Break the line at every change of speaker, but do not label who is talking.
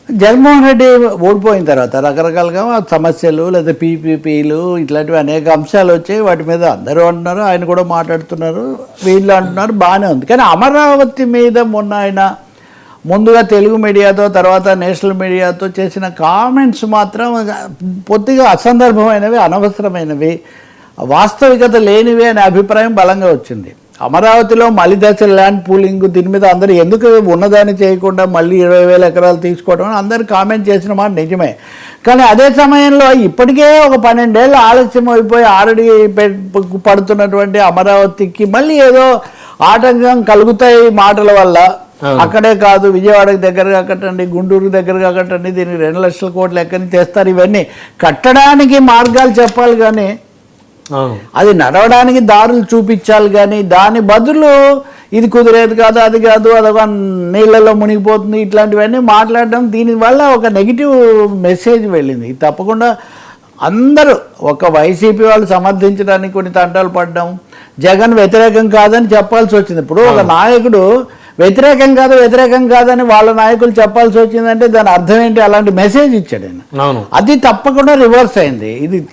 జగన్మోహన్ రెడ్డి ఓడిపోయిన తర్వాత రకరకాలుగా సమస్యలు లేదా పీపీపీలు ఇట్లాంటివి అనేక అంశాలు వచ్చాయి. వాటి మీద అందరూ అంటున్నారు, ఆయన కూడా మాట్లాడుతున్నారు, వీళ్ళు అంటున్నారు, బాగానే ఉంది. కానీ అమరావతి మీద మొన్న ఆయన ముందుగా తెలుగు మీడియాతో తర్వాత నేషనల్ మీడియాతో చేసిన కామెంట్స్ మాత్రం పొత్తిగా అసందర్భమైనవి, అనవసరమైనవి, వాస్తవికత లేనివి అనే అభిప్రాయం బలంగా వచ్చింది. అమరావతిలో మళ్ళీ దశ ల్యాండ్ పూలింగ్ దీని మీద అందరూ ఎందుకు ఉన్నదాన్ని చేయకుండా మళ్ళీ 20,000 ఎకరాలు తీసుకోవడం అందరూ కామెంట్ చేసిన మాట నిజమే. కానీ అదే సమయంలో ఇప్పటికే ఒక 12 ఏళ్ళు ఆలస్యం అయిపోయి ఆల్రెడీ పడుతున్నటువంటి అమరావతికి మళ్ళీ ఏదో ఆటంకం కలుగుతాయి మాటల వల్ల. అక్కడే కాదు, విజయవాడకి దగ్గరగా కట్టండి, గుంటూరుకి దగ్గరగా కట్టండి, దీనికి 2 లక్షల కోట్లు ఎక్కడి నుంచి తెస్తారు, ఇవన్నీ కట్టడానికి మార్గాలు చెప్పాలి కానీ అది నడవడానికి దారులు చూపించాలి. కానీ దాని బదులు ఇది కుదిరేది కాదు, అది కాదు, అదొక నీళ్ళల్లో మునిగిపోతుంది, ఇట్లాంటివన్నీ మాట్లాడడం దీనివల్ల ఒక నెగిటివ్ మెసేజ్ వెళ్ళింది. తప్పకుండా అందరూ ఒక వైసీపీ వాళ్ళు సమర్థించడానికి కొన్ని తంటాలు పడ్డాం, జగన్ వ్యతిరేకం కాదని చెప్పాల్సి వచ్చింది. ఇప్పుడు ఒక నాయకుడు వ్యతిరేకం కాదని వాళ్ళ నాయకులు చెప్పాల్సి వచ్చిందంటే దాని అర్థం ఏంటి? అలాంటి మెసేజ్ ఇచ్చాడు ఆయన. అది తప్పకుండా రివర్స్ అయింది. ఇది